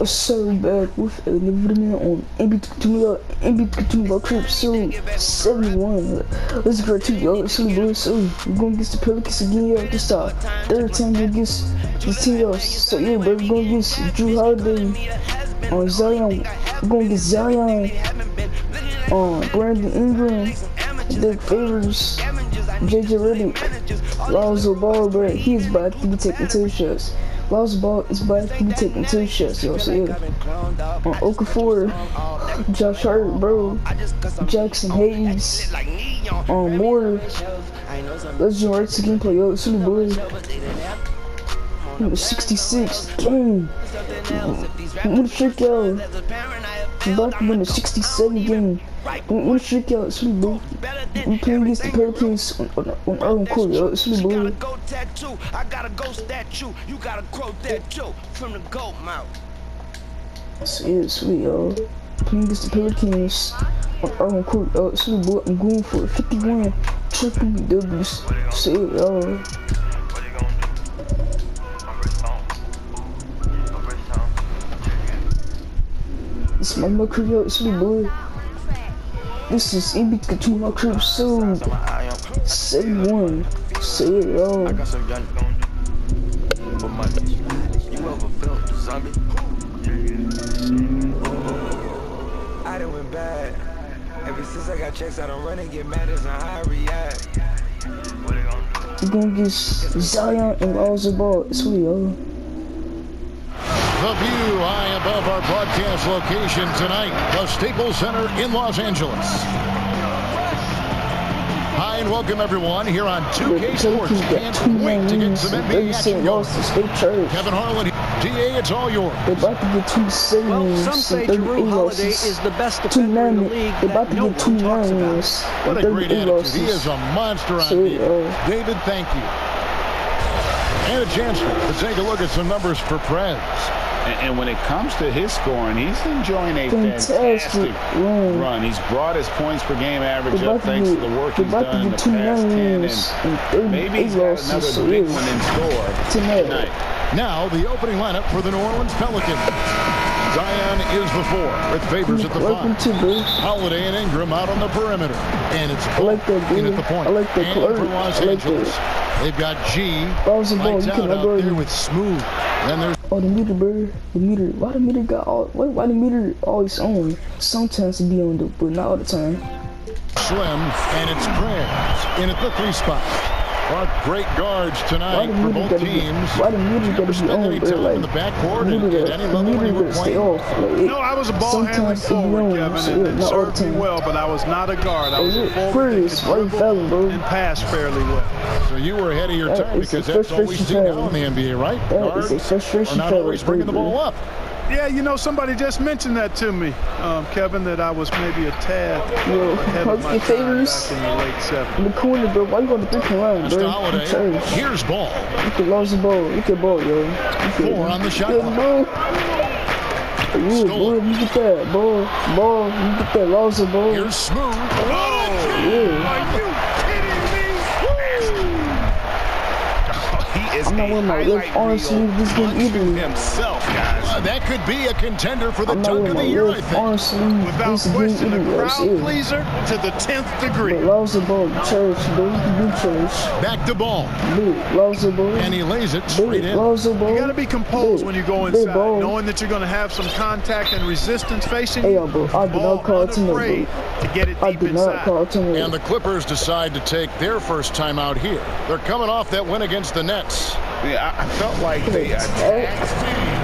So back with another video on NBA Crib so 71. Let's go to y'all. It's really good. So we're gonna get the Pelicans again, y'all. This our third time we get the team, y'all. So yeah, but we're gonna get Drew Holiday on Zion. We're gonna get Zion on Brandon Ingram, Dick Favors, JJ Redick, Lonzo Ball, bro. He's about to be taking 2 shots. Lonzo Ball is about to be taking 2 shots, yo. So yeah, on Okafor, Josh Hart, bro, Jackson Hayes, on Moore. Let's join right to gameplay, yo. It's really boy. Number 66, game. What a trick, yo. About to win the 67 game. What a trick, yo. It's really boy. We playing against the Pelicans on our own court, yo. It's really boy. I got a ghost statue. You got a crow tattoo from the goat mouth. So yeah, sweet, yo. Playing against the Pelicans on our own court, yo. It's really boy. I'm going for 51 triple W's. So yeah, yo. This is my career, it's really boy. This is NBA my crib so 71. So yeah, yo. I got some young for my you ever felt zombie? I done went bad. Ever since I got checks, I don't run and get mad as how I react. We're gonna get Zion and Lonzo Ball. It's really, yo. The view high above our broadcast location tonight, the Staples Center in Los Angeles. Hi and welcome everyone here on 2K Sports. Can't wait to get some NBA action going. Kevin Harlan, DA, it's all yours. They're about to get 2 7 Well, some say Drew Holiday is the best defender in the league. They're about to get 2 9 What a great attitude. He is a monster on defense. David, thank you. And a chance to take a look at some numbers for Prez. And when it comes to his scoring, he's enjoying a fantastic run. He's brought his points per game average up thanks to the work he's done in the past 10. And maybe he's got another big one in store tonight. Now, the opening lineup for the New Orleans Pelicans. Zion is the 4 with Favors at the 5. Holiday and Ingram out on the perimeter. And it's in at the point. And for Los Angeles, they've got G lights out there with Smooth. Then there's the meter, bro. The meter. Why the meter got all? Why the meter always on? Sometimes it be on, but not all the time. Slim, and it's Prez in at the 3 spot. What great guards tonight for both teams. Why the meter gotta be on, bro? Like, in the backcourt and at any level where you were playing. No, I was a ball handling forward, Kevin, and it served me well, but I was not a guard. I was a forward that could dribble and pass fairly well. So you were ahead of your time because that's all we see now in the NBA, right? Guards are not always bringing the ball up. Yeah, you know, somebody just mentioned that to me, Kevin, that I was maybe a tad ahead of my time back in the late 70s. In the corner, bro. Why you going to 3 line, bro? Holiday. Here's Ball. Look at Lonzo Ball. Look at Ball, yo. 4 on the shot clock. Yeah, boy, you get that, ball, you get that Lonzo Ball. Here's Smooth. Oh, yeah. Are you kidding me? He is I'm not with my left arm sleeve this game either. Himself, guys. That could be a contender for the dunk of the year, I think. Without question, a crowd pleaser to the 10th degree. Lonzo Ball, church, bro. You can do church. Back to Ball. Lonzo Ball. And he lays it straight in. Lonzo Ball. You got to be composed when you go inside, knowing that you're going to have some contact and resistance facing you. Hey, bro, I did not call it tonight, to get it deep inside. And the Clippers decide to take their first time out here. They're coming off that win against the Nets. Yeah, I felt like they attacked,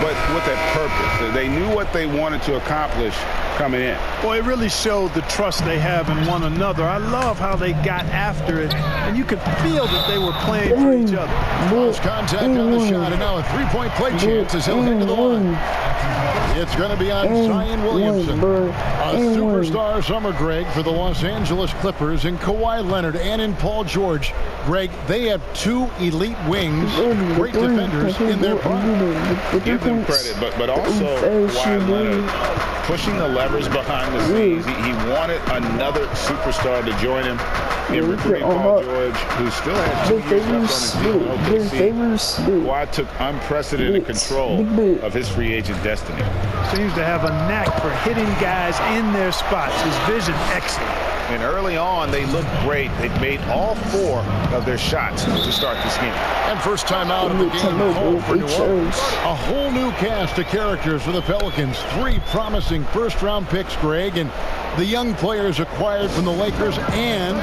but with a purpose. They knew what they wanted to accomplish coming in. Well, it really showed the trust they have in one another. I love how they got after it, and you could feel that they were playing for each other. Close contact on the shot, and now a 3-point play chance as he'll head to the line. It's going to be on Zion Williamson, a superstar summer, Greg, for the Los Angeles Clippers, and Kawhi Leonard and in Paul George. Greg, they have 2 elite wings, great defenders in their prime. Give them credit, but also Kawhi Leonard pushing the lever numbers behind the scenes. He wanted another superstar to join him in recruiting Paul George, who still had 2 years left on his deal in OKC. Kawhi took unprecedented control of his free agent destiny. Seems to have a knack for hitting guys in their spots. His vision excellent. And early on, they looked great. They'd made all 4 of their shots to start this game. And first time out of the game home for New Orleans. A whole new cast of characters for the Pelicans. 3 promising first-round picks, Greg, and the young players acquired from the Lakers and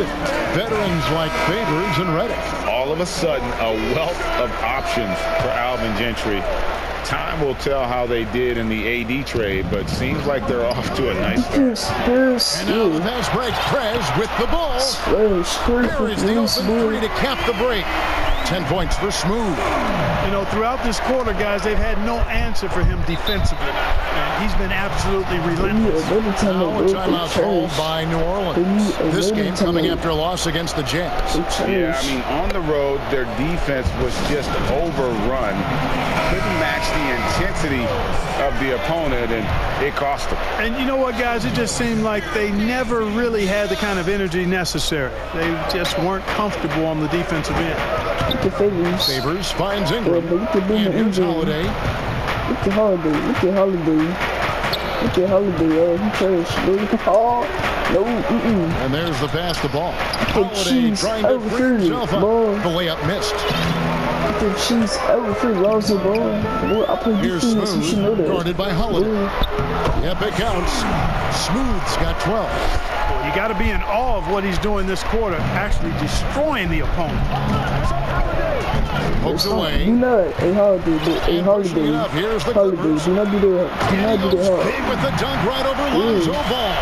veterans like Favors and Reddick. All of a sudden, a wealth of options for Alvin Gentry. Time will tell how they did in the AD trade, but seems like they're off to a nice start. And now the pass breaks. Prez with the ball. There is the open 3 to cap the break. 10 points for Smooth. You know, throughout this quarter, guys, they've had no answer for him defensively. And he's been absolutely relentless. Now a timeout called by New Orleans. This game coming after a loss against the Jazz. Yeah, I mean, on the road, their defense was just overrun. Couldn't match the intensity of the opponent, and it cost them. And you know what, guys? It just seemed like they never really had the kind of energy necessary. They just weren't comfortable on the defensive end. Favors finds Ingram. And here's Holiday. Look at Holiday. Look at Holiday. Look at Holiday. He trash. Oh, no. And there's the pass to ball. Holiday trying to free himself up. The layup missed. Look at cheese. Free lousy ball. I play here's defense. You should know Smooth, that. guarded by Holiday. Yep, it counts. Smooth's got 12. You got to be in awe of what he's doing this quarter, actually destroying the opponent. Pokes away. Do not. Hey, Holiday. Hey, Holiday. Here's the Holiday. Do not do that. Do not do that hard. Big with the dunk right over Lonzo Ball.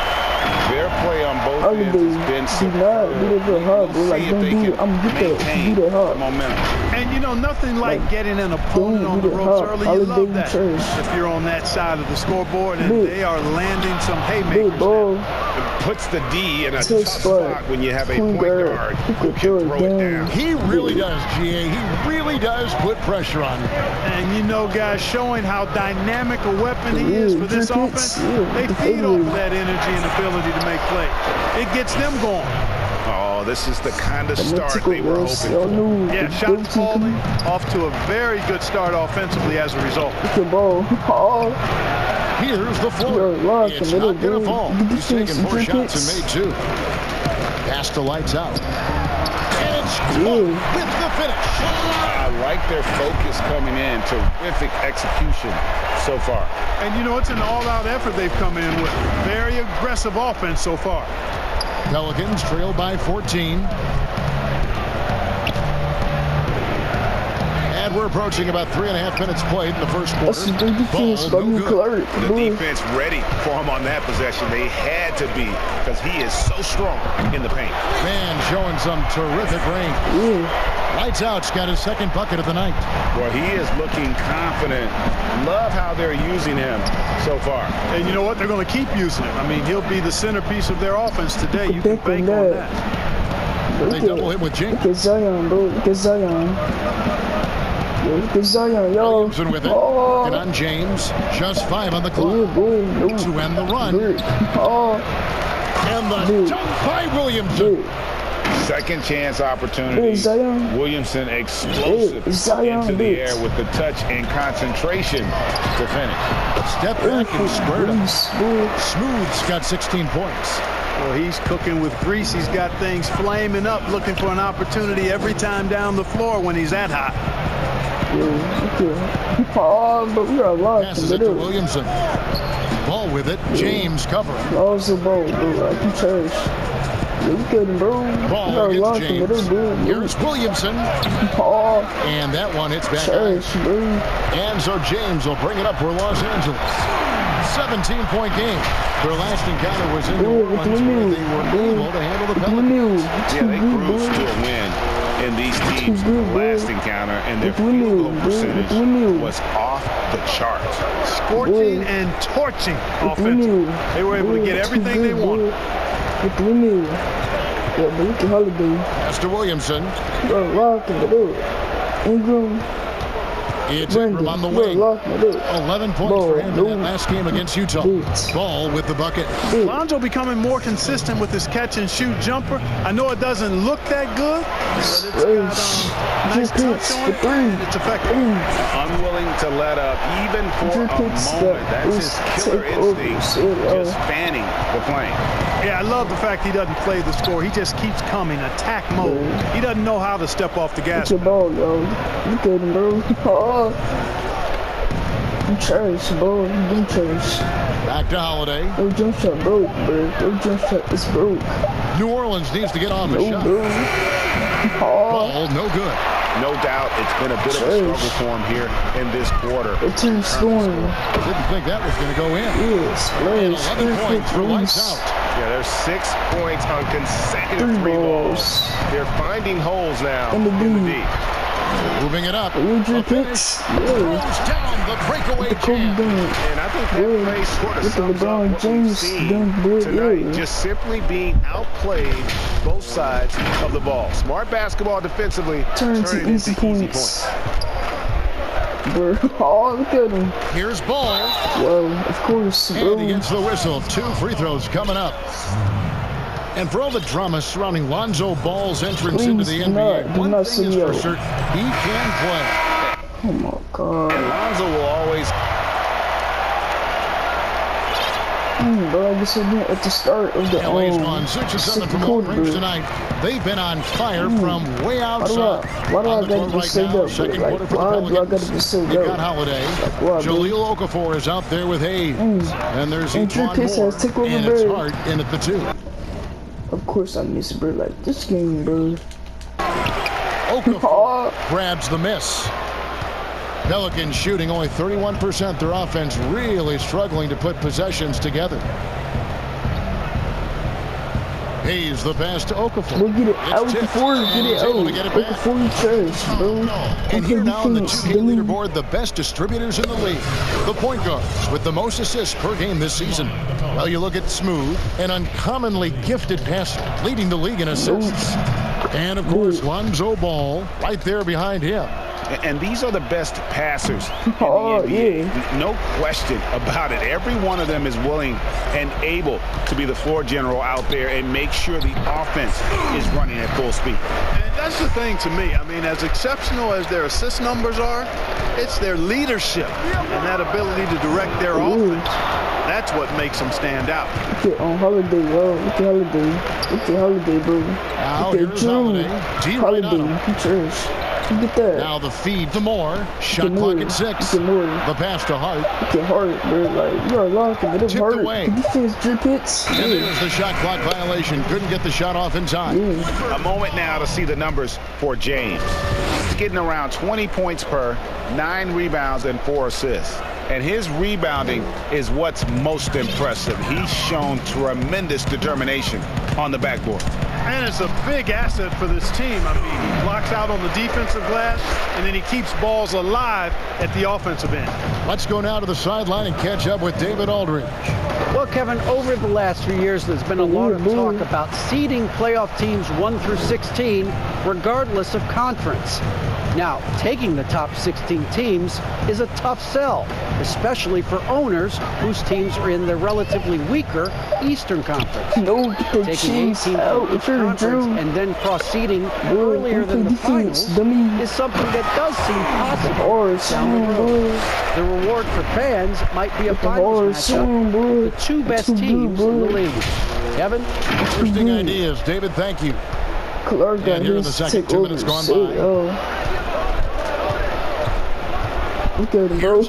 Their play on both ends has been superb. Do not do that real hard, bro. Like, don't do it. I'm gonna get that. Do that hard. Momentum. And you know, nothing like getting an opponent on the ropes early. You love that. If you're on that side of the scoreboard and they are landing some haymakers. It puts the D in a tough spot when you have a point guard who can throw it down. He really does, GA. He really does put pressure on him. And you know, guys, showing how dynamic a weapon he is for this offense, they feed off of that energy and ability to make plays. It gets them going. Oh, this is the kind of start they were hoping for. Yeah, shots falling, off to a very good start offensively as a result. Good ball. Oh. Here's the floor. It's not going to fall. He's taken 4 shots and made 2. Pass the lights out. And it's with the finish. I like their focus coming in. Terrific execution so far. And you know, it's an all-out effort they've come in with. Very aggressive offense so far. Pelicans trail by 14. And we're approaching about 3.5 minutes played in the first quarter. The defense ready for him on that possession. They had to be, because he is so strong in the paint. Man showing some terrific range. Lights out's got his 2nd bucket of the night. Well, he is looking confident. Love how they're using him so far. And you know what? They're going to keep using him. I mean, he'll be the centerpiece of their offense today. You can bank on that. They double him with Jenkins. Look at Zion, bro. Look at Zion. Look at Zion, yo. Williamson with it. And on James. Just 5 on the clock. To end the run. And the dunk by Williamson. Second chance opportunity. Williamson explosive into the air with the touch and concentration to finish. Step back and squared him. Smooth's got 16 points. Well, he's cooking with grease. He's got things flaming up, looking for an opportunity every time down the floor when he's that hot. But we are locked. Passes it to Williamson. Ball with it. James covering. Also ball, bro. I can trash. Look at him, bro. Ball against James. Here's Williamson. And that one hits back. And so James will bring it up for Los Angeles. 17-point game. Their last encounter was in New Orleans where they were able to handle the Pelicans. Yeah, they cruised to a win in these teams' last encounter, and their field goal percentage was off the charts. Scorching and torching offensively. They were able to get everything they wanted. Pass to Williamson. Ingram. It's Ingram on the wing. 11 points for him in that last game against Utah. Ball with the bucket. Lonzo becoming more consistent with his catch-and-shoot jumper. I know it doesn't look that good, but it's got nice touch on it, and it's effective. Unwilling to let up even for a moment. That's his killer instinct, just fanning the flame. Yeah, I love the fact he doesn't play the score. He just keeps coming, attack mode. He doesn't know how to step off the gas. Look at ball, yo. Look at him, bro. Oh. You trash, bro. You trash. Back to Holiday. No jump shot broke, bro. No jump shot is broke. New Orleans needs to get off a shot. Bro. Ball, no good. No doubt it's been a bit of a struggle for him here in this quarter. It's in scoring. Didn't think that was going to go in. Yes, And 11 points for lights out. Yeah, there's 6 points on consecutive three balls. They're finding holes now in the D. Moving it up. Throws down the breakaway jam. And I think that play sort of sums up what we've seen tonight. Just simply being outplayed both sides of the ball. Smart basketball defensively turning into easy points. Bro. Oh, look at him. Here's Ball. Whoa, of course, bro. And he gets the whistle. 2 free throws coming up. And for all the drama surrounding Lonzo Ball's entrance into the NBA, one thing is for certain, he can play. Oh my God. And Lonzo will always... Bro, I guess I did at the start of the LA's gone 6 or 7 from long range tonight. They've been on fire from way outside. Why do I gotta be saved up? Second Like, quarter for the why do I Pelicans. gotta be saved You up? got Holiday. Why, Jahlil Okafor is out there with Hayes. And there's Ejuan Moore. And it's Hart in at the 2. Of course I miss, bro. Like, this game, bro. Okafor grabs the miss. Pelicans shooting only 31%. Their offense really struggling to put possessions together. Hayes the pass to Okafor. We'll get it out before we get it out. Before we trash, bro. And here now on the 2K leaderboard, the best distributors in the league. The point guards with the most assists per game this season. Well, you look at Smooth, an uncommonly gifted passer, leading the league in assists. And, of course, Lonzo Ball right there behind him. And these are the best passers in the NBA. Yeah. No question about it. Every one of them is willing and able to be the floor general out there and make sure the offense is running at full speed. And that's the thing to me. I mean, as exceptional as their assist numbers are, it's their leadership and that ability to direct their offense. That's what makes them stand out. Look at Holiday, yo. Look at Holiday. Look at Holiday, bro. Now Look at Holiday. Holiday. He trash. Look at that. Now the feed to Moore. Shot clock at 6. The pass to Hart. Look at Hart, bro. Like, you're locking it up, Tipped Hart. away. Can you finish drip hits? And there's the shot clock violation. Couldn't get the shot off in time. A moment now to see the numbers for James. He's getting around 20 points per, 9 rebounds, and 4 assists. And his rebounding is what's most impressive. He's shown tremendous determination on the backboard. And it's a big asset for this team. I mean, he blocks out on the defensive glass, and then he keeps balls alive at the offensive end. Let's go now to the sideline and catch up with David Aldridge. Well, Kevin, over the last few years, there's been a lot of talk about seeding playoff teams 1 through 16, regardless of conference. Now, taking the top 16 teams is a tough sell, especially for owners whose teams are in the relatively weaker Eastern Conference. No, Taking 18 from each conference and then cross-seeding earlier than the finals is something that does seem possible down the road. The reward for fans might be a finals matchup with the 2 best teams in the league. Kevin? Interesting ideas. David, thank you. Clark got And here in the second, 2 minutes gone by. Look at him, bro.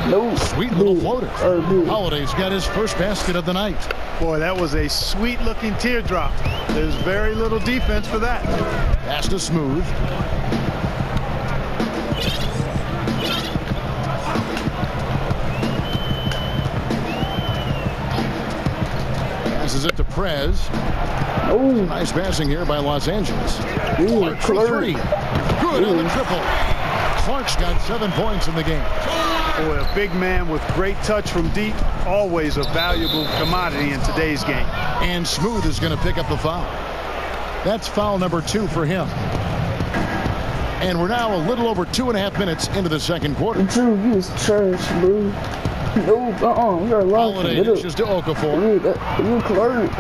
No. Sweet little floater. Holiday's got his first basket of the night. Boy, that was a sweet-looking teardrop. There's very little defense for that. Pass to Smooth. Passes it to Prez. Oh, nice passing here by Los Angeles. Ooh, Clark for 3. Good on the triple. Clark's got 7 points in the game. Boy, a big man with great touch from deep, always a valuable commodity in today's game. And Smooth is going to pick up the foul. That's foul number 2 for him. And we're now a little over 2.5 minutes into the second quarter. Drew, you was trash, bro. No, you're locking Holiday it up. dishes to Okafor. You Clark.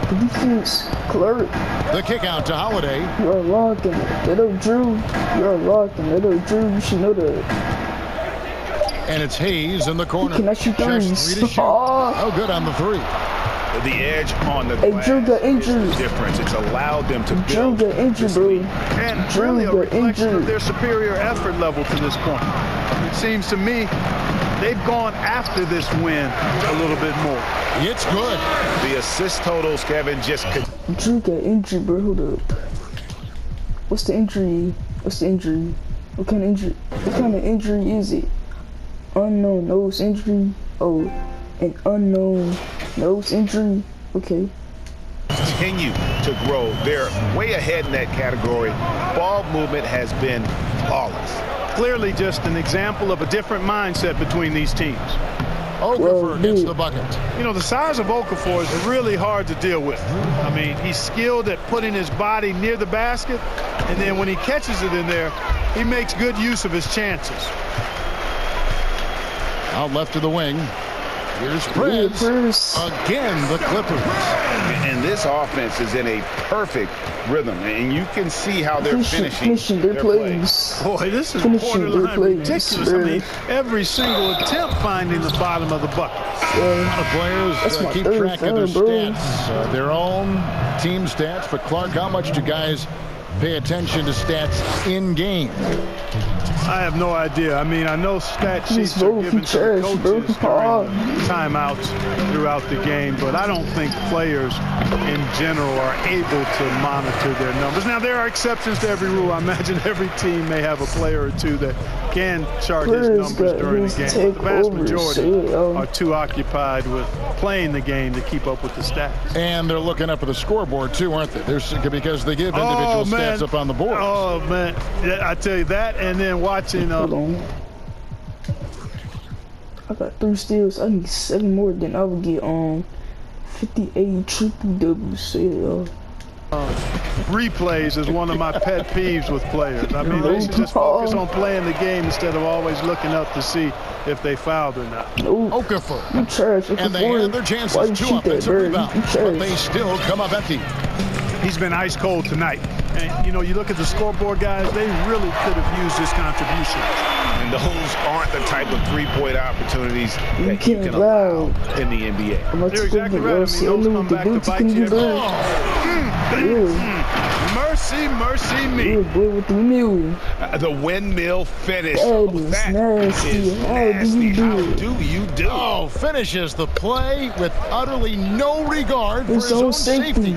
The defense, Clark. The kick out to Holiday. You are locking it up, Drew. You are locking it up, Drew. You should know that. And it's Hayes in the corner. Can I shoot Checks threes? 3 to shoot. Oh, good on the 3. The edge on the Hey, glass Drew got injured. is the difference. It's allowed them to Drew build got injured, this bro. lead. And Drew really a got reflection injured. of their superior effort level to this point. It seems to me they've gone after this win a little bit more. It's good. The assist totals, Kevin, just could. Drew got injured, bro. Hold up. What's the injury? What's the injury? What kind of injury? What kind of injury is it? Unknown nose injury. Oh, an unknown nose injury. Okay. Continue to grow. They're way ahead in that category. Ball movement has been flawless. Clearly just an example of a different mindset between these teams. Okafor gets the bucket. You know, the size of Okafor is really hard to deal with. I mean, he's skilled at putting his body near the basket, and then when he catches it in there, he makes good use of his chances. Out left to the wing. Here's Prez. Again, the Clippers. And this offense is in a perfect rhythm, and you can see how they're finishing their plays. plays. Boy, this is Finishing their borderline plays, ridiculous. I mean, every single attempt finding the bottom of the bucket. A lot of players my keep third track of their foul, bro. stats, their own team stats. But Clark, how much do guys pay attention to stats in game? I have no idea. I mean, I know stat sheets are given to the coaches during timeouts throughout the game, but I don't think players in general are able to monitor their numbers. Now, there are exceptions to every rule. I imagine every team may have a player or two that can chart his numbers during the game. But the vast majority are too occupied with playing the game to keep up with the stats. And they're looking up at the scoreboard, too, aren't they? Because they give individual stats up on the board. Oh, man. Yeah, I tell you that, and then watching. Hold on. I got 3 steals. I need 7 more, then I would get 58 triple doubles. So yeah. Replays is one of my pet peeves with players. I mean, they should just focus on playing the game instead of always looking up to see if they fouled or not. Okafor. You trash. And they had their chances. 2 offensive rebounds, but they still come up empty. He's been ice cold tonight. And, you know, you look at the scoreboard, guys, they really could have used his contribution. And those aren't the type of three-point opportunities that you can allow in the NBA. You're exactly right. I mean, those come back to bite you. Mercy, mercy me. The windmill finish. That is nasty. How do you do? Oh, finishes the play with utterly no regard for his own safety.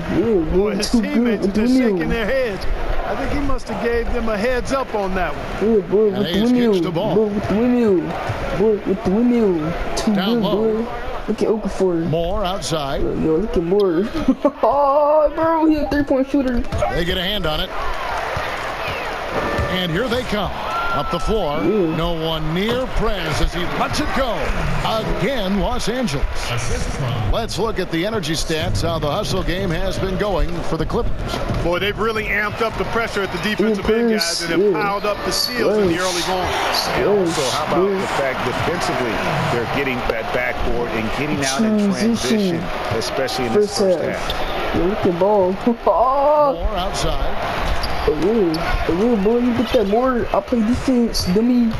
Boy, his teammates are just shaking their heads. I think he must have gave them a heads up on that one. Yeah, boy, with the windmill. Boy, with the windmill. Boy, with the windmill. Too down good, low. boy. Look at Okafor. More outside. Yo, look at Moore. Oh, bro, he a 3-point shooter. They get a hand on it. And here they come. Up the floor. No one near Prez as he lets it go. Again, Los Angeles. Let's look at the energy stats, how the hustle game has been going for the Clippers. Boy, they've really amped up the pressure at the defensive end, guys, and have piled up the steals in the early going. And also, how about the fact defensively, they're getting that backboard and getting out in transition, especially in this first half. Yeah, look at ball. More outside. Boy, you get that more. I'll play defense, dummy. And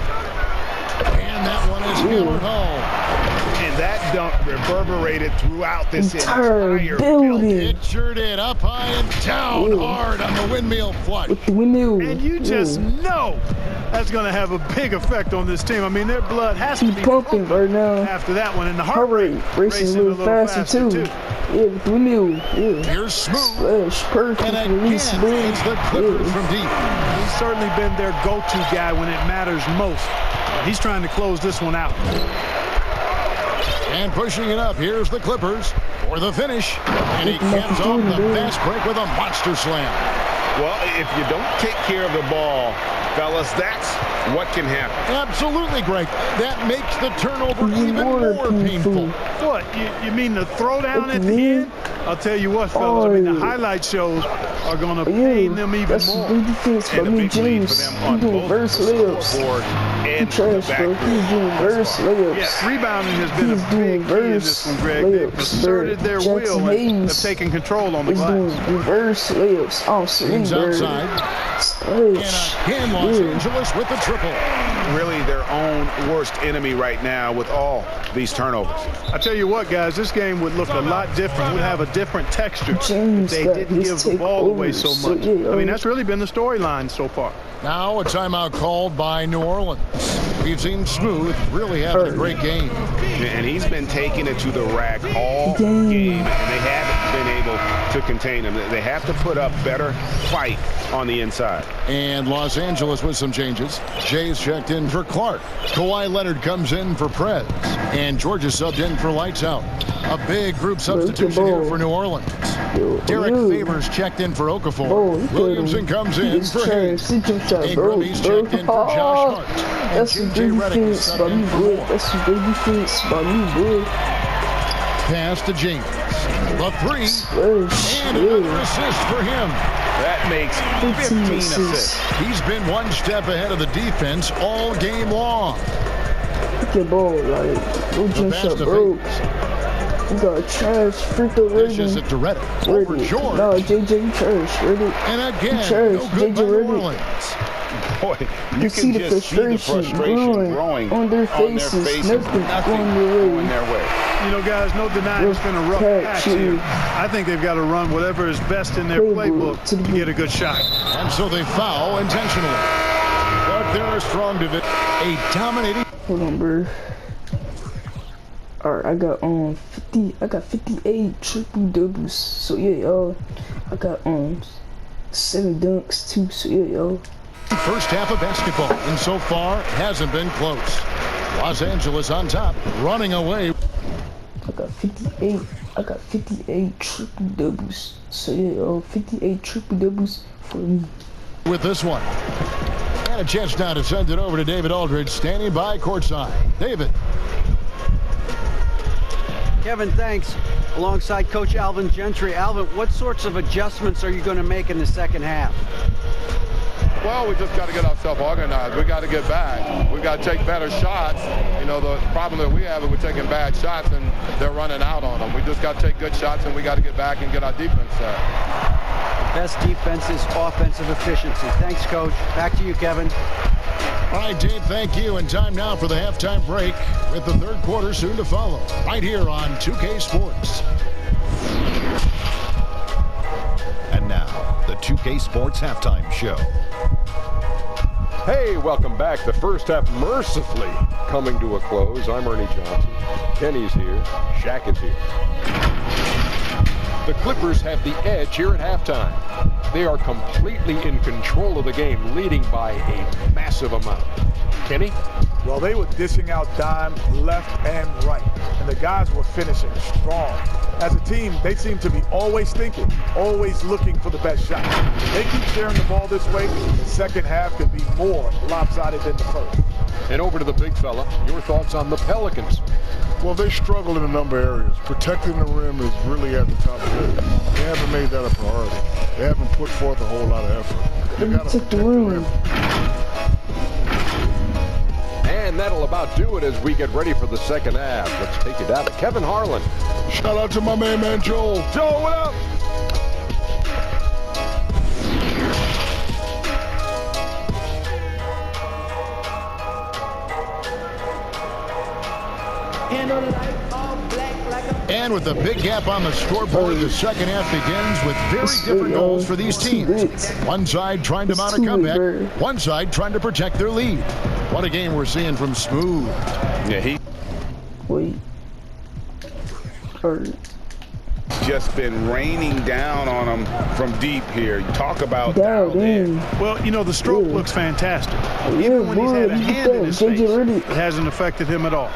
that one is hammered home. And that dunk reverberated throughout this entire entire building. It sure did. Up high and down hard on the windmill flush. With the windmill. And you just know that's going to have a big effect on this team. I mean, their blood has to be pumping right now. After that one, and the heart rate racing a little faster too. Yeah, with the windmill. Yeah. Here's Smooth. Splash, perfect. And again, it's the Clippers from deep. He's certainly been their go-to guy when it matters most. He's trying to close this one out. And pushing it up, here's the Clippers for the finish. And he ends off the fast break with a monster slam. Well, if you don't take care of the ball, fellas, that's what can happen. Absolutely, Greg. That makes the turnover even more painful. What? You mean the throwdown at the end? I'll tell you what, fellas. I mean, the highlight shows are going to pain them even more. Good defense by me, James. He's doing reverse layups. He trash, bro. He's doing reverse layups. Yeah, rebounding has been a big key in this one, Greg. They've asserted their will and have taken control on the glass. He's doing reverse layups. Oh, He's outside. And again, Los Angeles with the triple. Really their own worst enemy right now with all these turnovers. I tell you what, guys, this game would look a lot different. Would have a different texture James if they didn't give the ball away so much. I mean, that's really been the storyline so far. Now a timeout called by New Orleans. We've seen Smooth really having a great game. And he's been taking it to the rack all game, and they haven't been able to contain him. They have to put up better fight on the inside. And Los Angeles with some changes. Jay's checked in for Clark. Kawhi Leonard comes in for Prez. And Georgia subbed in for Lights Out. A big group substitution here for New Orleans. Derek Favors checked in for Okafor. Williamson comes in for Hayes. Ingram's checked in for Josh Hart. That's a good defense by me, boy. That's a good defense by me, boy. Pass to James. The three. And another assist for him. That makes 15 assists. He's been one step ahead of the defense all game long. Look at ball, like, no jump shot, bro. We got trash, freaking ready. Dishes it to Reddick. Over George. No, JJ trash, ready. And again, trash, no good by JJ New Orleans. Boy, you see the frustration growing on their faces. Nothing going their way. You know, guys, no denying it's been a rough patch here. I think they've got to run whatever is best in their playbook to get a good shot. And so they foul intentionally. But they're strong to it. A dominating. Hold on, bro. Alright, I got 50. I got 58 triple doubles. So yeah, y'all. I got 7 dunks too. So yeah, y'all. First half of basketball, and so far hasn't been close. Los Angeles on top, running away. I got 58. I got 58 triple doubles. So yeah, y'all. 58 triple doubles for me. With this one. And a chance now to send it over to David Aldridge, standing by courtside. David. Kevin, thanks. Alongside Coach Alvin Gentry. Alvin, what sorts of adjustments are you going to make in the second half? Well, we just got to get ourselves organized. We got to get back. We got to take better shots. You know, the problem that we have is we're taking bad shots and they're running out on them. We just got to take good shots and we got to get back and get our defense set. Best defense is offensive efficiency. Thanks, Coach. Back to you, Kevin. All right, Dave, thank you. And time now for the halftime break with the third quarter soon to follow. Right here on 2K Sports. And now, the 2K Sports Halftime Show. Hey, welcome back. The first half mercifully coming to a close. I'm Ernie Johnson. Kenny's here. Shaq is here. The Clippers have the edge here at halftime. They are completely in control of the game, leading by a massive amount. Kenny? Well, they were dishing out dime left and right, and the guys were finishing strong. As a team, they seem to be always thinking, always looking for the best shot. If they keep sharing the ball this way, the second half could be more lopsided than the first. And over to the big fella, your thoughts on the Pelicans? Well, they struggle in a number of areas. Protecting the rim is really at the top of their list. They haven't made that a priority. They haven't put forth a whole lot of effort. They got to protect the rim. And that'll about do it as we get ready for the second half. Let's take it down to Kevin Harlan. Shout out to my man Joel. Joel, what up? And with a big gap on the scoreboard, the second half begins with very different goals for these teams. One side trying to mount a comeback, one side trying to protect their lead. What a game we're seeing from Smooth. Yeah, Wait. just been raining down on them from deep here. You talk about dialed in. Well, you know, the stroke looks fantastic. Even when he's had a hand in his face, it hasn't affected him at all.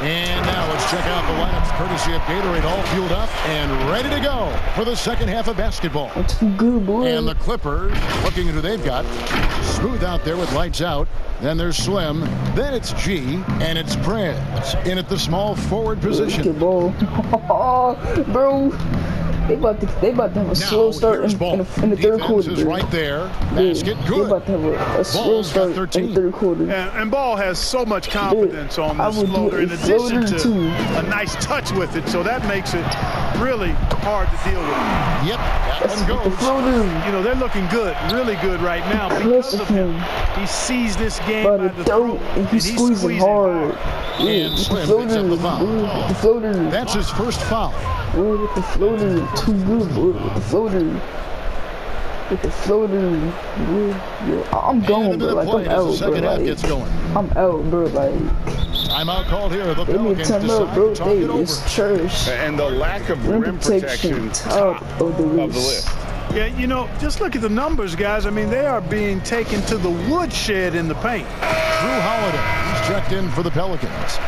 And now let's check out the lineups courtesy of Gatorade, all fueled up and ready to go for the second half of basketball. That's good, boy. And the Clippers, looking at who they've got. Smooth out there with lights out. Then there's Slim. Then it's G. And it's Prez in at the small forward position. Look at ball. Bro. They about to have a slow start in the third quarter. Is right there. Basket good. They about to have a slow start in the third quarter. And Ball has so much confidence on this floater, in addition to a nice touch with it, so that makes it really hard to deal with. Yep, that one goes. You know, they're looking good, really good right now because of him. He sees this game by the throat, and he's squeezing hard. And Slim picks up the foul. The floater. That's his first foul. Boy, with the floater, too good, boy. With the floater. With the floater. Boy. I'm going, bro. Like, I'm out, bro. Like, I'm out, bro. Like, timeout called here. The they need to time out, bro. They is trash. And the lack of rim protection top of the list. Yeah, you know, just look at the numbers, guys. I mean, they are being taken to the woodshed in the paint. Drew Holiday, he's checked in for the Pelicans.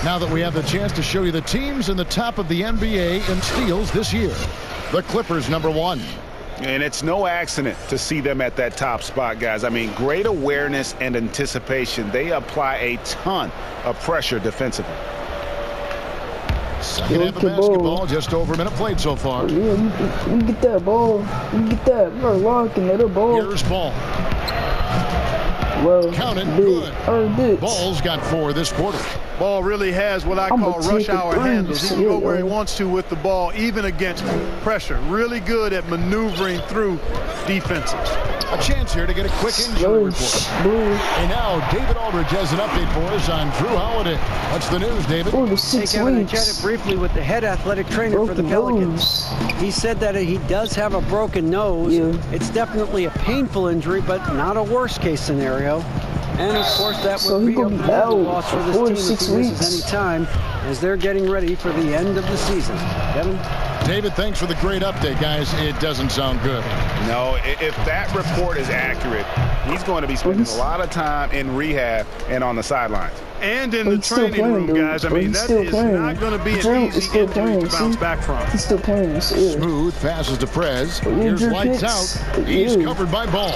Now that we have the chance to show you the teams in the top of the NBA in steals this year. The Clippers, #1. And it's no accident to see them at that top spot, guys. I mean, great awareness and anticipation. They apply a ton of pressure defensively. Second half of basketball, just over a minute played so far. Yeah, you get that ball. You get that. We're locking that ball. Here's Ball. Well, count it, good. Ball's got 4 this quarter. Ball really has what I call rush hour handles. He can go where he wants to with the ball, even against pressure. Really good at maneuvering through defenses. A chance here to get a quick injury report. And now David Aldridge has an update for us on Drew Holiday. What's the news, David? Hey, Kevin, I chatted briefly with the head athletic trainer for the Pelicans. He said that he does have a broken nose. Yeah. It's definitely a painful injury, but not a worst-case scenario. And, of course, that would be a major loss for this team if he misses any time as they're getting ready for the end of the season. Kevin? David, thanks for the great update, guys. It doesn't sound good. No, if that report is accurate, he's going to be spending a lot of time in rehab and on the sidelines. And in the training room, guys. I mean, that is not going to be an easy injury to bounce back from. He's still playing. Smooth passes to Prez. Here's lights out. He's covered by Ball.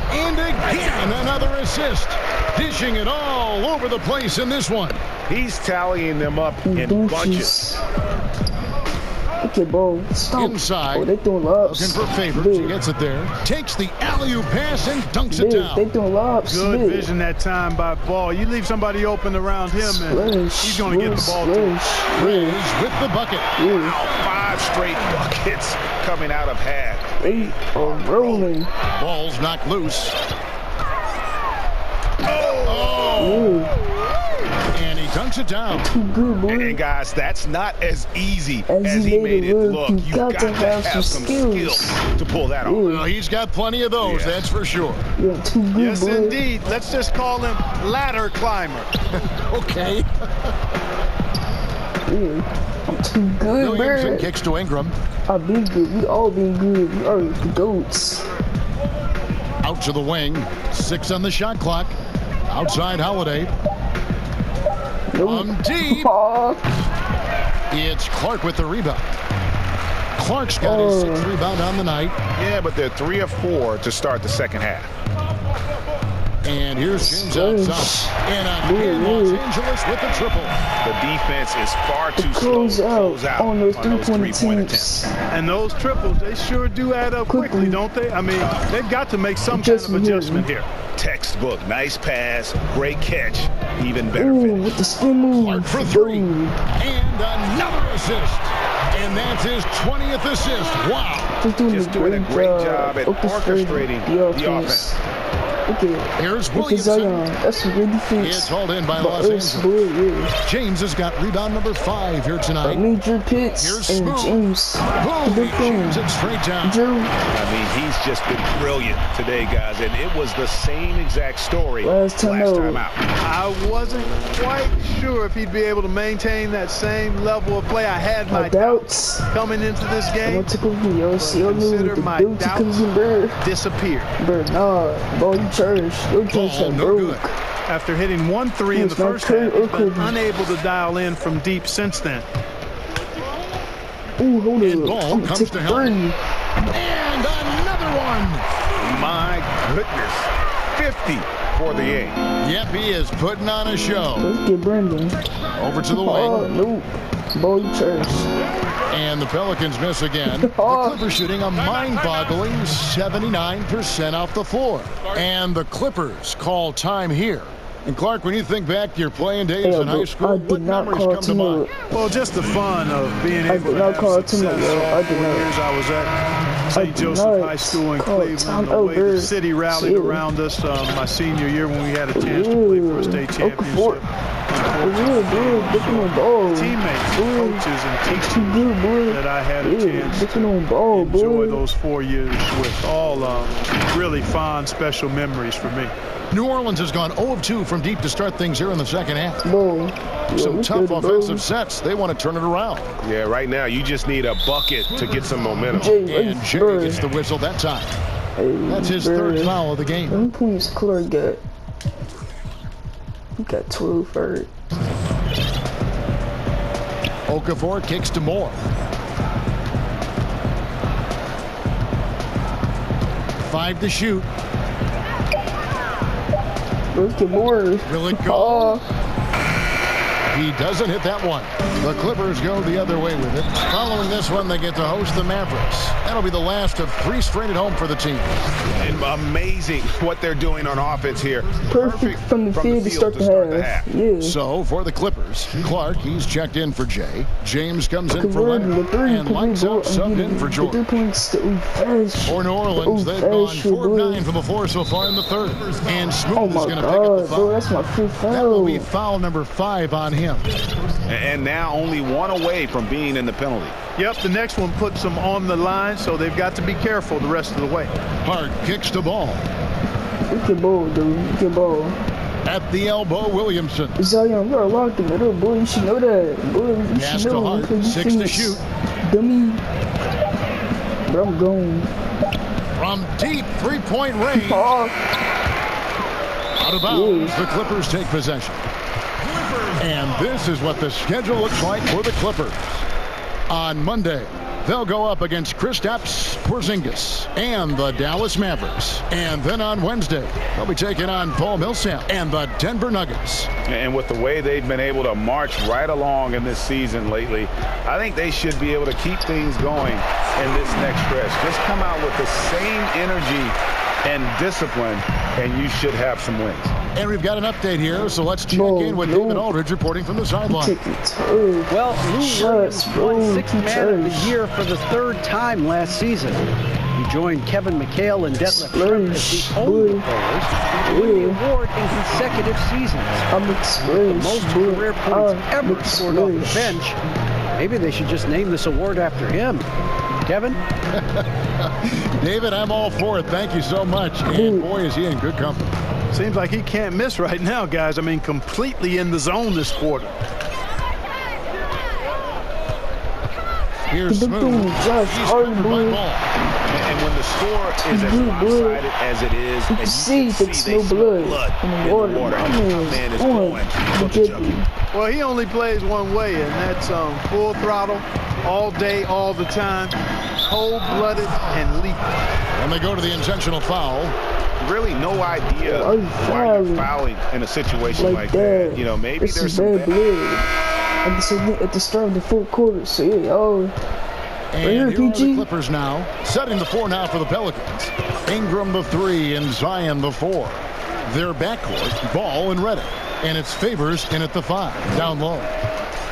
And again, another assist. Dishing it all over the place in this one. He's tallying them up in bunches. Okay, Ball. Stop. Inside. Oh, they doing lobs. Looking for Favors. He gets it there. Takes the alley-oop pass and dunks it down. They doing lobs. Good vision that time by Ball. You leave somebody open around him, and he's going to get the ball to him. Prez with the bucket. Wow, 5 straight buckets coming out of half. They are rolling. Ball's knocked loose. And he dunks it down. Too good, boy. And guys, that's not as easy as he made it look. You got to have some skills to pull that off. Well, he's got plenty of those, that's for sure. Yeah, too good, yes, boy. Indeed. Let's just call him ladder climber. Okay. I'm too good, Williamson kicks to Ingram. I've been good. We all been good. We are the GOATs. Out to the wing. 6 on the shot clock. Outside Holiday. Deep. It's Clark with the rebound. Clark's got his 6th rebound on the night. Yeah, but they're 3 of 4 to start the second half. And here's James outside. And again, Los Angeles with the triple. The defense is far too slow to close out on those three-point attempts. And those triples, they sure do add up quickly, don't they? I mean, they've got to make some kind of adjustment here. Textbook, nice pass, great catch, even better finish. With the spin move. Clark for 3. And another assist. And that's his 20th assist. Wow. Just doing a great job at orchestrating the offense. Okay. Here's Williamson. That's a good defense. It's hauled in by Los Angeles. James has got rebound number 5 here tonight. Major Pitts. Here's and Smooth. James. Boom. James it straight down. I mean, he's just been brilliant today, guys, and it was the same exact story last time out. I wasn't quite sure if he'd be able to maintain that same level of play. I had my doubts coming into this game. Consider my doubts disappeared. Bro, nah. Ball, you trash. Your trash no broke. good. After hitting 1 3 in the first half, he's been unable to dial in from deep since then. Ooh, hold And up. ball comes to help. And another one. My goodness. 50 for the A. Yep, he is putting on a show. Let's get Brandon. Over to the wing. Nope. Ball trash. And the Pelicans miss again. The Clippers shooting a mind-boggling 79% off the floor. And the Clippers call time here. And Clark, when you think back to your playing days in high school, what memories come to mind? Well, just the fun of being able to have success. All 4 years I was at St. Joseph High School in Cleveland. The way the city rallied around us my senior year when we had a chance to play for a state championship. Teammates, coaches, and teachers that I had a chance to enjoy those 4 years with. All really fond, special memories for me. New Orleans has gone 0 of 2 from deep to start things here in the second half. Yeah, some tough offensive sets. They want to turn it around. Yeah, right now you just need a bucket to get some momentum. And Jay gets the whistle that time. That's his third foul of the game. How many points Clark got? He got 12 for it. Okafor kicks to Moore. 5 to shoot. Look at Moore. Will it go? He doesn't hit that one. The Clippers go the other way with it. Following this one, they get to host the Mavericks. That'll be the last of 3 straight at home for the team. And amazing what they're doing on offense here. Perfect from the field to start the half. Yeah. So for the Clippers, Clark, he's checked in for Jay. James comes in for Leonard. And lights out, subbed in for Jordan. For New Orleans, they've gone 4 of 9 from the floor so far in the third. And Smooth is going to pick up the foul. Bro, that's my free foul. That will be foul number 5 on him. And now only 1 away from being in the penalty. Yep, the next one puts them on the line, so they've got to be careful the rest of the way. Hart kicks the ball. Look at ball, dude. Look at ball. At the elbow, Williamson. Zion, you are locked in the middle, boy. You should know that. Boy, you Pass should to know. Hart. 6 to shoot. Dummy. Bro, I'm going. From deep 3-point range. Out of bounds, the Clippers take possession. And this is what the schedule looks like for the Clippers. On Monday, they'll go up against Kristaps Porzingis and the Dallas Mavericks. And then on Wednesday, they'll be taking on Paul Millsap and the Denver Nuggets. And with the way they've been able to march right along in this season lately, I think they should be able to keep things going in this next stretch. Just come out with the same energy and discipline, and you should have some wins. And we've got an update here, so let's check in with David Aldridge reporting from the sideline. Well, Lou Williams won 6th Man of the Year for the 3rd time last season. He joined Kevin McHale and Detlef Schrempf as the only players to win the award in consecutive seasons. The most career points ever scored off the bench. Maybe they should just name this award after him. Kevin? David, I'm all for it. Thank you so much. And boy, is he in good company. Seems like he can't miss right now, guys. I mean, completely in the zone this quarter. Here's Smooth. He's covered by ball. And when the score is as lopsided as it is, you can see there's no blood in the water. Man is going for the jump. Well, he only plays one way, and that's full throttle, all day, all the time, cold-blooded and lethal. And they go to the intentional foul. Really no idea why you're fouling in a situation like that. You know, maybe there's some bad blood at the start of the 4th quarter. So yeah, and here are the Clippers now, setting the 4 now for the Pelicans. Ingram the 3 and Zion the 4. Their backcourt, Ball and Redick. And it's Favors in at the 5, down low.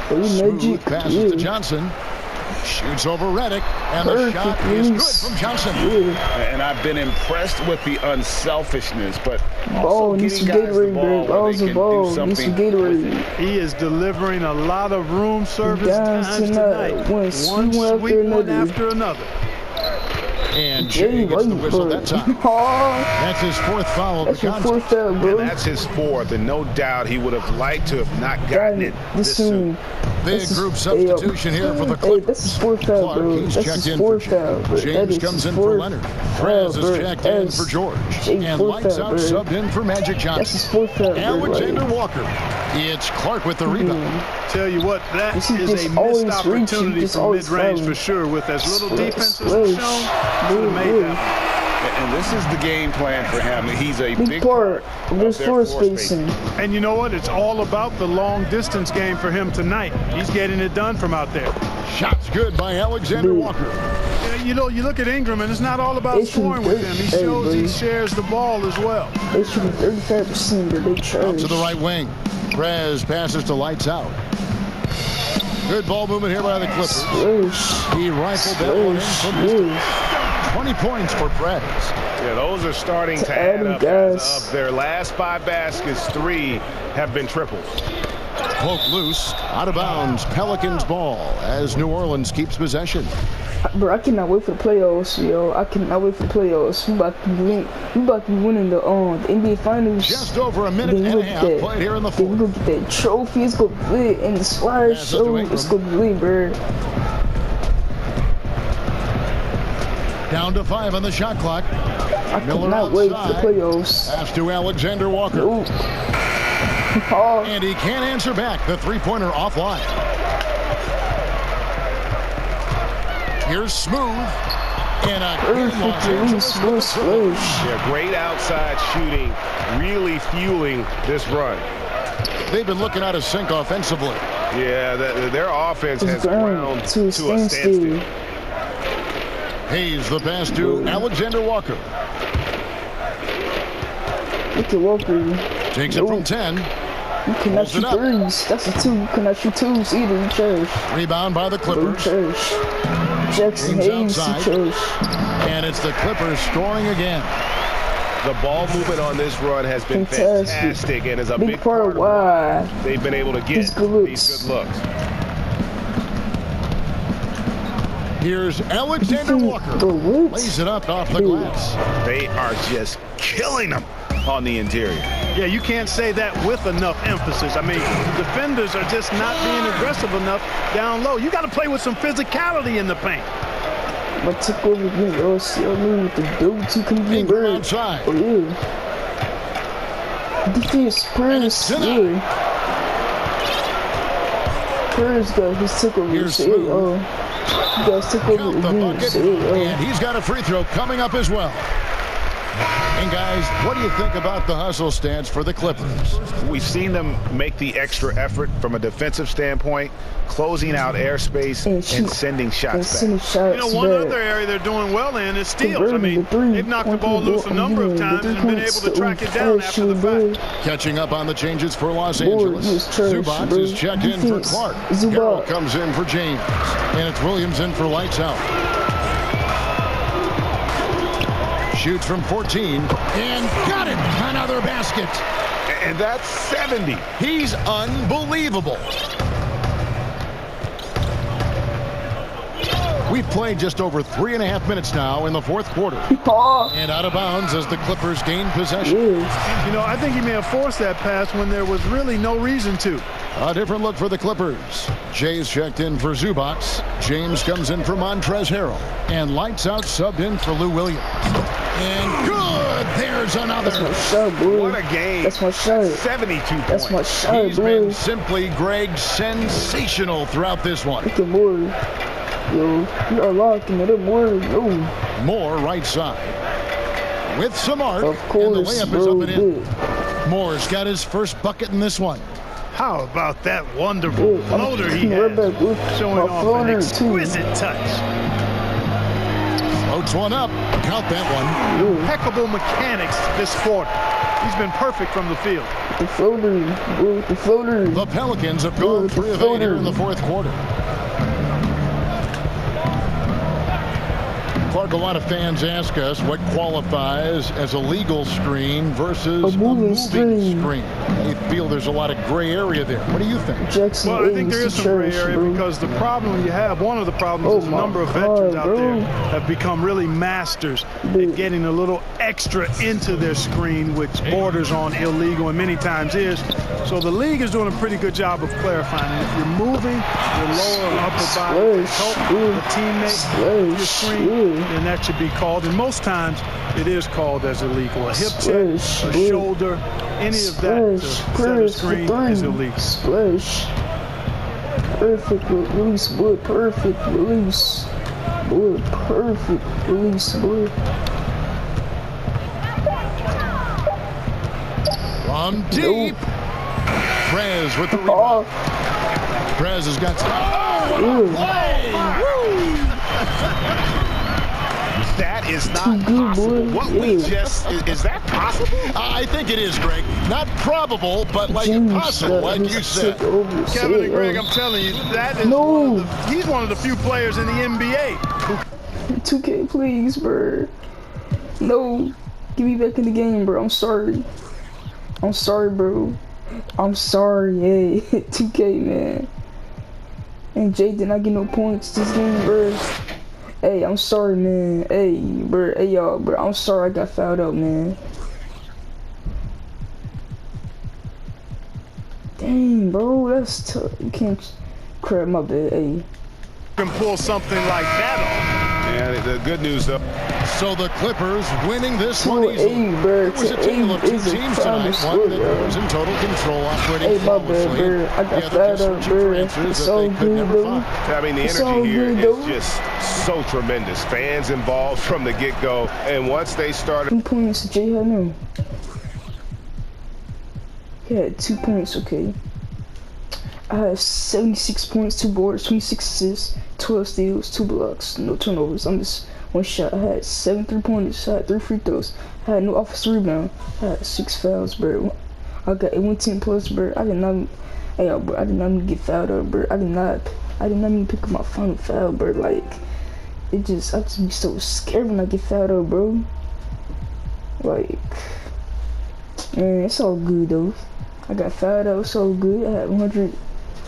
Smooth passes to Johnson. Shoots over Redick, and the shot is good from Johnson. And I've been impressed with the unselfishness, but also getting guys the ball where they can do something with it. He is delivering a lot of room service times tonight. One sweet one after another. And Jay gets the whistle that time. That's his fourth foul of the contest. And that's his fourth, and no doubt he would have liked to have not gotten it this soon. Big group substitution here for the Clippers. That's his fourth foul, bro. He's That's checked his in fourth for foul. James comes in for Leonard. Trez is checked in for George. And Lights Out subbed in for Magic Johnson. That's his fourth foul, Alexander Walker. It's Clark with the rebound. Tell you what, that is a missed opportunity from mid-range for sure. With as little defense as was shown, could have made that. And this is the game plan for him. He's a big part of their floor spacing. And you know what? It's all about the long distance game for him tonight. He's getting it done from out there. Shots good by Alexander Walker. You know, you look at Ingram, and it's not all about scoring with him. He shows he shares the ball as well. They shoot 35%, but they trash. Out to the right wing. Prez passes to Lights Out. Good ball movement here by the Clippers. He rifled that one in from distance. 20 points for Prez. Yeah, those are starting to add up. As of their last 5 baskets, 3 have been triples. Poke loose, out of bounds, Pelicans ball as New Orleans keeps possession. Bro, I cannot wait for the playoffs, yo. I cannot wait for the playoffs. We about to be winning the NBA Finals. Just over a minute and a half played here in the fourth. We're going to get that trophy. It's going to be lit. And the slideshow, it's going to be lit, bro. Down to 5 on the shot clock. I Miller cannot wait for the playoffs. Pass to Alexander Walker. And he can't answer back. The three-pointer offline. Here's Smooth. And a yeah, great outside shooting, really fueling this run. They've been looking out of sync offensively. Yeah, their offense has ground to a standstill. Hayes the pass to Alexander Walker. Look at Walker. Takes it from 10. You cannot shoot threes. That's a 2. You cannot shoot 2s either. You trash. Rebound by the Clippers. Trash. Jackson Hayes, trash. And it's the Clippers scoring again. The ball movement on this run has been fantastic and is a big part of why they've been able to get these good looks. Here's Alexander Walker. Lays it up off the glass. They are just killing them on the interior. Yeah, you can't say that with enough emphasis. I mean, defenders are just not being aggressive enough down low. You got to play with some physicality in the paint. But took over again, with the dudes who can be bird. Outside. Oh, yeah. Defense, Spurs, yeah. Spurs got his took over. Here's Smooth. You guys took over again. And he's got a free throw coming up as well. And guys, what do you think about the hustle stance for the Clippers? We've seen them make the extra effort from a defensive standpoint, closing out airspace and sending shots back. You know, one other area they're doing well in is steals. I mean, they've knocked the ball loose a number of times and been able to track it down after the fact. Catching up on the changes for Los Angeles. Zubac is checked in for Clark. Harrell comes in for James. And it's Williams in for Lights Out. Shoots from 14 and got it. Another basket. And that's 70. He's unbelievable. We've played just over 3.5 minutes now in the fourth quarter. And out of bounds as the Clippers gain possession. You know, I think he may have forced that pass when there was really no reason to. A different look for the Clippers. Jay's checked in for Zubac. James comes in for Montrezl Harrell. And Lights Out subbed in for Lou Williams. And good! There's another. That's my shot, boy. What a game. That's my shot. 72 points. That's my shot, He's been simply, Greg, sensational throughout this one. Look at Moore. Yo, you are locking it up, Moore. Yo. Moore right side. With some art. Of course, and the layup is up and in. Moore's got his first bucket in this one. How about that wonderful floater he has, showing off an exquisite touch. Floats one up. Count that one. Impeccable mechanics this quarter. He's been perfect from the field. The floater. The Pelicans have gone 3 of 8 here in the fourth quarter. Clark, a lot of fans ask us what qualifies as a legal screen versus a moving screen. They feel there's a lot of gray area there. What do you think? Jackson well, I think there is some gray area because the problem you have, one of the problems is a number of veterans out there have become really masters at getting a little extra into their screen, which borders on illegal and many times is. So the league is doing a pretty good job of clarifying it. If you're moving your lower or upper body to help a teammate your screen, then that should be called. And most times it is called as illegal. A hip check, a shoulder, any of that to set a screen is illegal. Splash. Perfect release, boy. Perfect release. Boy, perfect release, boy. From deep. Prez with the rebound. Prez has got That is not possible. What we just is that possible? I think it is, Greg. Not probable, but like impossible, like you said. Kevin and Greg, I'm telling you, that is he's one of the few players in the NBA. 2K, please, bro. No, get me back in the game, bro. I'm sorry. I'm sorry, bro. I'm sorry, hey, 2K, man. And Jay did not get no points this game, bro. Hey, I'm sorry, man. Hey, bro. Hey, y'all, bro. I'm sorry I got fouled up, man. Dang, bro. That's tough. You can't crap my bad. Hey. You can pull something like that off. Yeah, the good news, though. So the Clippers winning this one easily. It was a tale of two teams tonight. One that was in total control, operating flawlessly. I got fouled up, bro. It's so good, bro. I mean, the energy here is just so tremendous. Fans involved from the get-go, and once they started. 2 points, Jay had no. He had 2 points, okay. I had 76 points, 2 boards, 26 assists, 12 steals, 2 blocks, no turnovers. I'm just one shot. I had 7 3-pointers. I had 3 free throws. I had no offensive rebound. I had 6 fouls, bro. I got a 110 plus, bro. I did not. Hey, yo, bro. I did not even get fouled up, bro. I did not even pick up my final foul, bro. Like, I just be so scared when I get fouled up, bro. Like, man, it's all good though. I got fouled up, it's all good. I had 100.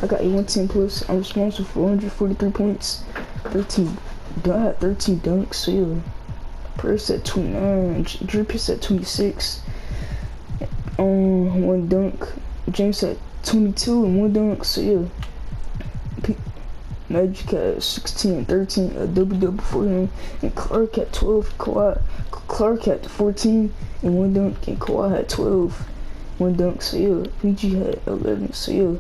I got a 110 plus. I'm responsible for 143 points. 13. I had 13 dunks, so yeah. Purse at 29, Drip is at 26. 1 dunk. James at 22 and 1 dunk, so yeah. Magic at 16 and 13, a double for him. And Clark at 12, Clark had 14 and 1 dunk, and Kawhi had 12, 1 dunk, so yeah. PG had 11, so yeah.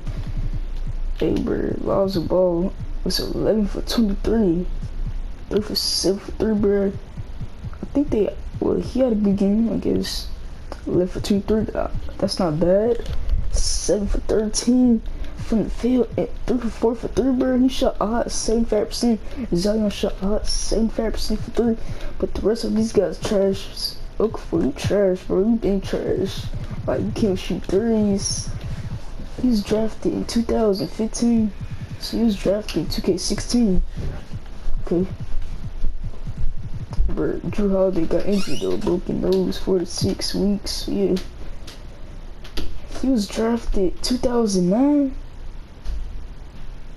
Hey, bro, Laws of Ball was 11 for 23. 3 for 7 for 3, bro. I think he had a good game, I guess. 11 for 23, that's not bad. 7 for 13 from the field, and 3 for 4 for 3, bro. He shot a hot 75%. Zion shot a hot 75% for 3, but the rest of these guys trash. Look for you trash, bro. You been trash. Like, you can't shoot threes. He was drafted in 2015, so he was drafted in 2K16. Okay. But Drew Holiday got injured though, broken nose, 4 to 6 weeks. Yeah. He was drafted 2009.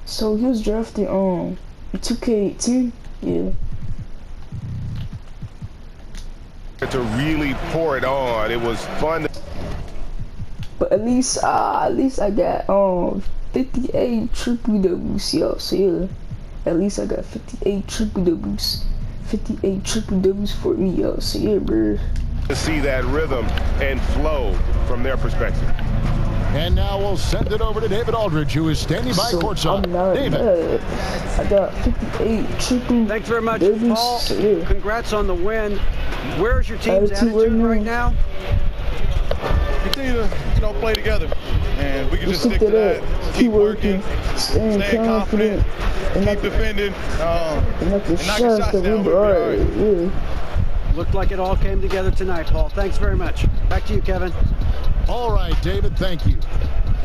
So he was drafted in 2K10. Yeah. To really pour it on, it was fun. But at least I got 58 triple doubles, yo. So yeah. At least I got 58 triple doubles. 58 triple doubles for me, yo. So yeah, bro. To see that rhythm and flow from their perspective. And now we'll send it over to David Aldridge, who is standing by courtside. David. I got 58 triple. Thanks very much, doubles. Paul. So, yeah. Congrats on the win. Where's your team's attitude right now? Continue to, play together, and we can just stick to that. Keep working, stay confident, and keep defending, and knock the shots down. Yeah. Looked like it all came together tonight, Paul. Thanks very much. Back to you, Kevin. All right, David, thank you.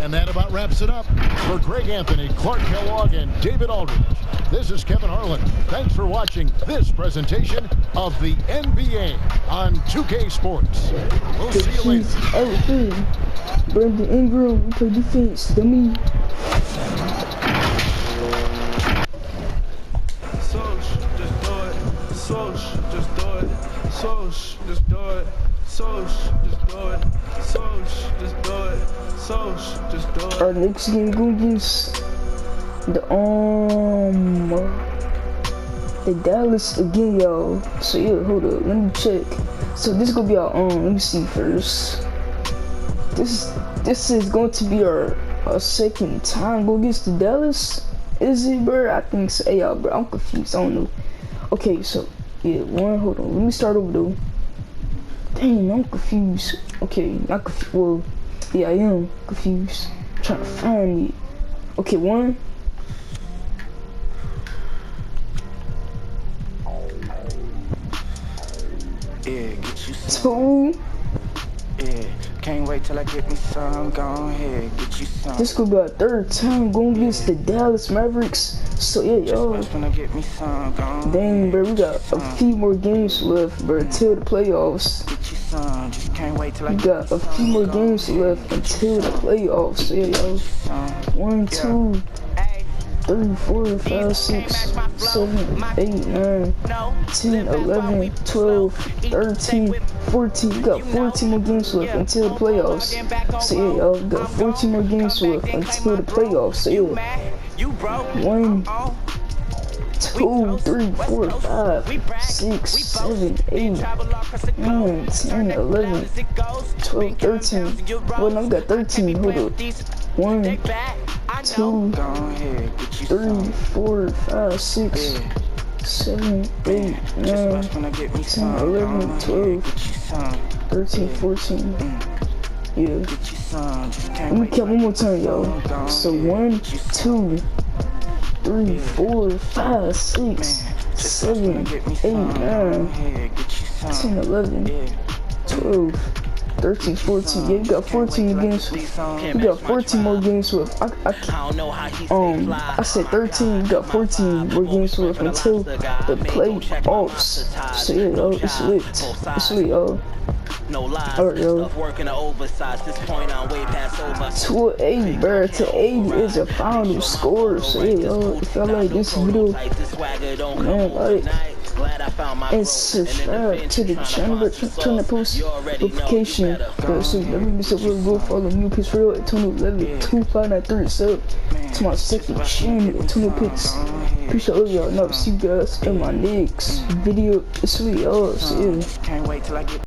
And that about wraps it up. For Greg Anthony, Clark Kellogg, and David Aldridge, this is Kevin Harlan. Thanks for watching this presentation of the NBA on 2K Sports. We'll see you later. Brandon Ingram, we play defense, dummy. Just do it. Just do it. Just do it. Just do it. Just do it. Our next game going against the Dallas again, y'all. So yeah, hold up, let me check. So this is gonna be our let me see first. This is going to be our second time going against the Dallas. Is it, bro? I think so. Hey, y'all, bro, I'm confused. I don't know. Okay, so yeah, hold on. Let me start over though. Dang, I'm confused. Okay, not confused. Well, yeah, I am confused. I'm trying to find it. Okay, 1. Yeah, get you 2. Yeah, can't wait till I get me some. Go ahead, get you some. This could be our third time going against the Dallas Mavericks. So yeah, y'all. Dang, bro, we got a few more games left, bro, until the playoffs. We got a few more games left until the playoffs. So yeah, y'all. 1, 2, 3, 4, 5, 6, 7, 8, 9, 10, 11, 12, 13, 14. We got 14 more games left until the playoffs. So yeah, y'all, we got 14 more games left until the playoffs. So yeah. 1, 2, 3, 4, 5, 6, 7, 8, 9, 10, 11, 12, 13. Well, no, we got 13. Hold up. 1, 2, 3, 4, 5, 6, 7, 8, 9, 10, 11, 12, 13, 14. Yeah. Let me count one more time, y'all. So 1, 2, 3, 4, 5, 6, 7, 8, 9, 10, 11, 12, 13, 14. Yeah, we got 14 games. We got 14 more games left. I said 13. We got 14 more games left until the playoffs. So yeah, yo, it's lit. It's lit, yo. Alright, yo. 2-8, bro. To 80 is a final score. So yeah, yo, if y'all like this video, man, like and subscribe to the channel, turn the post notification so you never miss a video. Go follow me, mycareer at 2593 sub to my second channel, Tuna Pics. Appreciate all of y'all, and I'll see you guys in my next video. It's sweet, y'all. So yeah.